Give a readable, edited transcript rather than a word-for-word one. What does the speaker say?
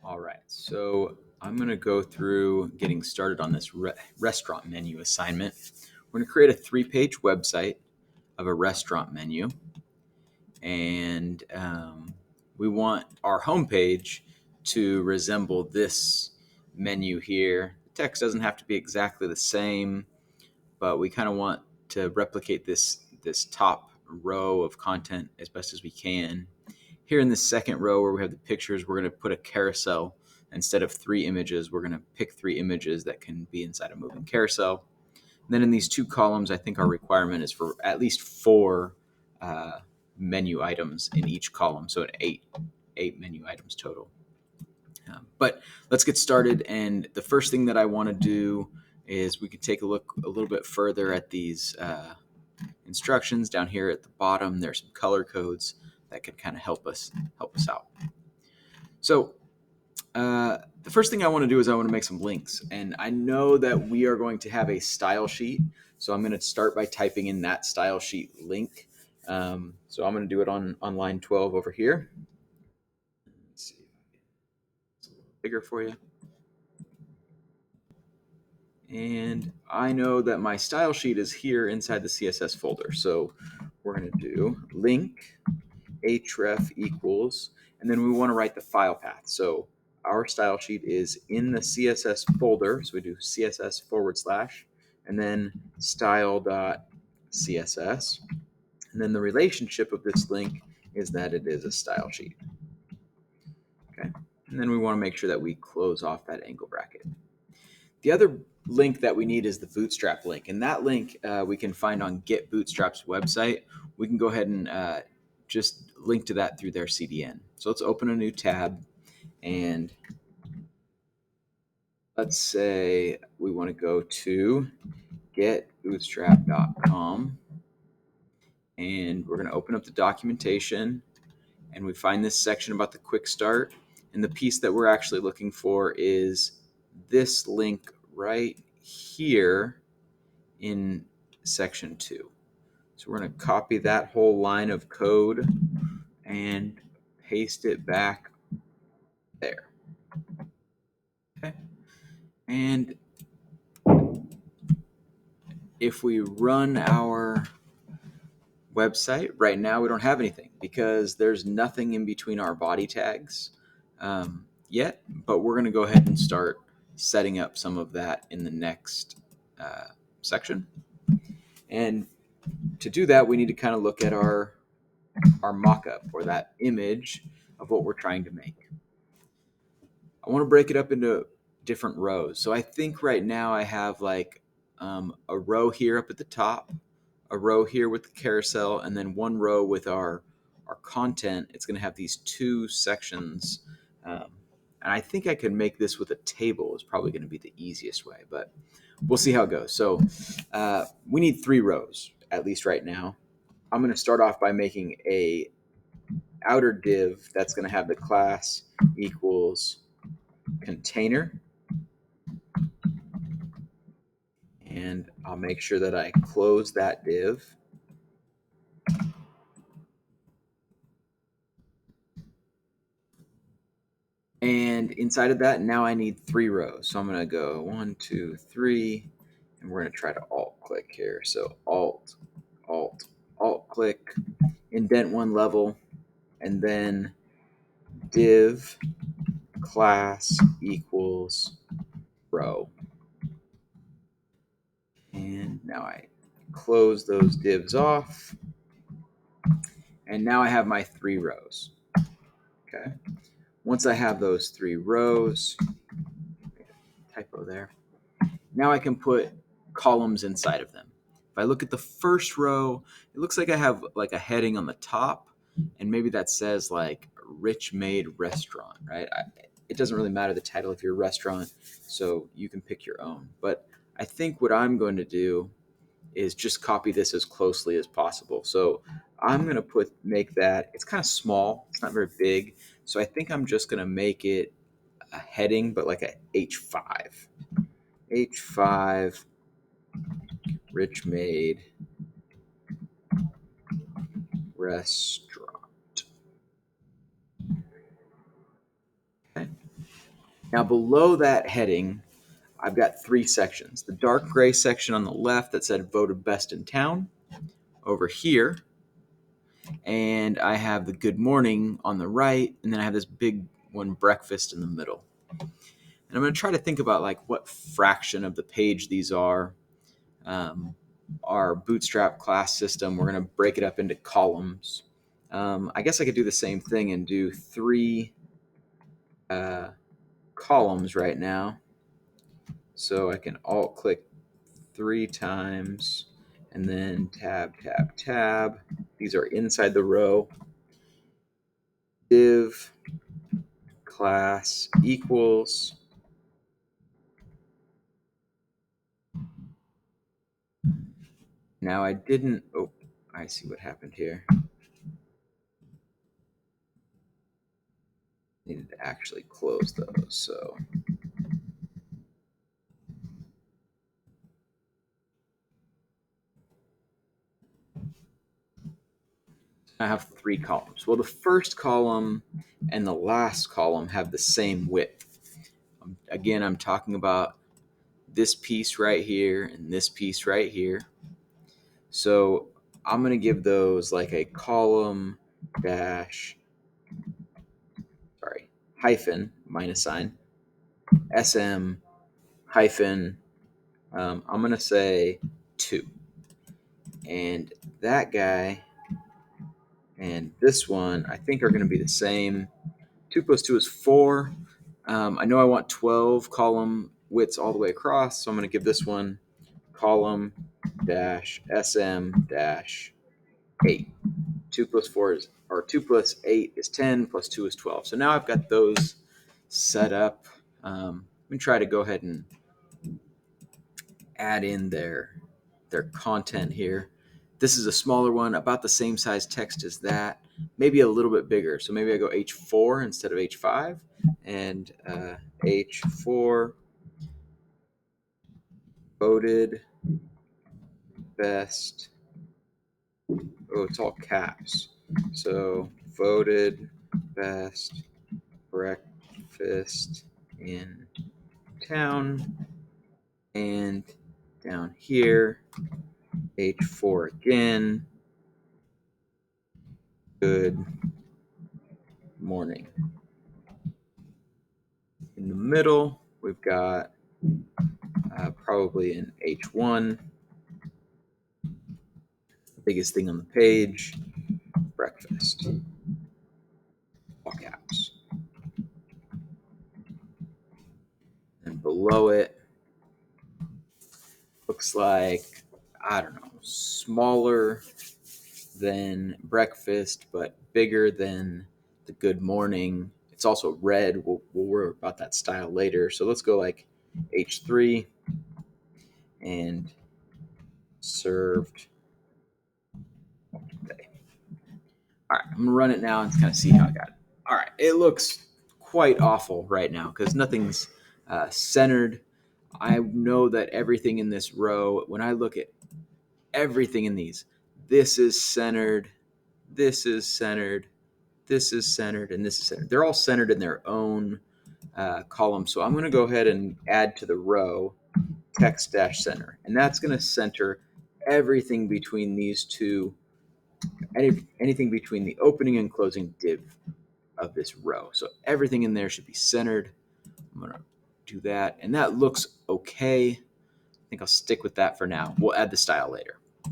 All right, so I'm going to go through getting started on this restaurant menu assignment. We're going to create a 3-page website of a restaurant menu, and we want our homepage to resemble this menu here. The text doesn't have to be exactly the same, but we kind of want to replicate this top row of content as best as we can. Here in the second row where we have the pictures, we're going to put a carousel. Instead of 3 images, we're going to pick 3 images that can be inside a moving carousel. And then in these 2 columns, I think our requirement is for at least 4 menu items in each column, so eight menu items total. But let's get started. And the first thing that I want to do is we could take a look a little bit further at these instructions. Down here at the bottom, there's some color codes that could kind of help us out. So the first thing I want to do is I want to make some links. And I know that we are going to have a style sheet. So I'm going to start by typing in that style sheet link. So I'm going to do it on line 12 over here. Let's see if it's a little bigger for you. And I know that my style sheet is here inside the CSS folder. So we're going to do link href equals, and then we want to write the file path. So our style sheet is in the CSS folder. So we do CSS/, and then style.css. And then the relationship of this link is that it is a style sheet. Okay. And then we want to make sure that we close off that angle bracket. The other link that we need is the Bootstrap link. And that link we can find on Get Bootstrap's website. We can go ahead and just link to that through their CDN. So let's open a new tab, and let's say we want to go to getbootstrap.com, and we're going to open up the documentation, and we find this section about the quick start. And the piece that we're actually looking for is this link right here in section 2. So we're going to copy that whole line of code and paste it back there. Okay. And if we run our website right now, we don't have anything because there's nothing in between our body tags yet, but we're going to go ahead and start setting up some of that in the next section. And to do that, we need to kind of look at our mock-up, or that image of what we're trying to make. I want to break it up into different rows. So I think right now I have like a row here up at the top, a row here with the carousel, and then one row with our content. It's going to have these 2 sections. And I think I can make this with a table is probably going to be the easiest way, but we'll see how it goes. So we need 3 rows, at least right now. I'm going to start off by making a outer div that's going to have the class equals container. And I'll make sure that I close that div. And inside of that, now I need 3 rows. So I'm going to go 1, 2, 3, and we're going to try to alt click here. So alt, alt, alt click, indent 1 level, and then div class equals row. And now I close those divs off. And now I have my 3 rows. Okay. Once I have those 3 rows, typo there, now I can put columns inside of them. If I look at the first row, it looks like I have like a heading on the top, and maybe that says like Rich Made Restaurant, right? It doesn't really matter the title of your restaurant, so you can pick your own. But I think what I'm going to do is just copy this as closely as possible. So I'm going to make that, it's kind of small, it's not very big. So I think I'm just going to make it a heading, but like a H5. H5, Rich Made Restaurant. Okay. Now below that heading, I've got three sections. The dark gray section on the left that said voted best in town over here. And I have the good morning on the right. And then I have this big one, breakfast, in the middle. And I'm going to try to think about like what fraction of the page these are. Our Bootstrap class system, we're going to break it up into columns. I guess I could do the same thing and do three columns right now. So I can alt click 3 times and then tab, tab, tab. These are inside the row. Div class equals now I didn't, oh, I see what happened here. Needed to actually close those, so I have three columns. Well, the first column and the last column have the same width. Again, I'm talking about this piece right here and this piece right here. So I'm going to give those like a column dash, hyphen, minus sign, SM hyphen, I'm going to say 2. And that guy and this one, I think, are going to be the same. 2 plus 2 is 4. I know I want 12 column widths all the way across, so I'm going to give this one column dash SM dash 8. 2 plus 4 is, or 2 plus 8 is 10, plus 2 is 12. So now I've got those set up. I'm going to try to go ahead and add in their content here. This is a smaller one, about the same size text as that, maybe a little bit bigger. So maybe I go H4 instead of H5, and H4 voted best. Oh, it's all caps. So voted best breakfast in town. And down here, H4 again. Good morning. In the middle, we've got probably an H1. The biggest thing on the page, breakfast. All caps. And below it, looks like, I don't know, smaller than breakfast, but bigger than the good morning. It's also red. We'll worry about that style later. So let's go like H3 and served. Okay. All right, I'm gonna run it now and kind of see how I got it. All right, it looks quite awful right now because nothing's centered. I know that everything in this row, when I look at everything in these, this is centered, this is centered, this is centered, and this is centered. They're all centered in their own column. So I'm going to go ahead and add to the row text dash center, and that's going to center everything between these two, anything between the opening and closing div of this row. So everything in there should be centered. I'm going to do that, and that looks okay. I think I'll stick with that for now. We'll add the style later.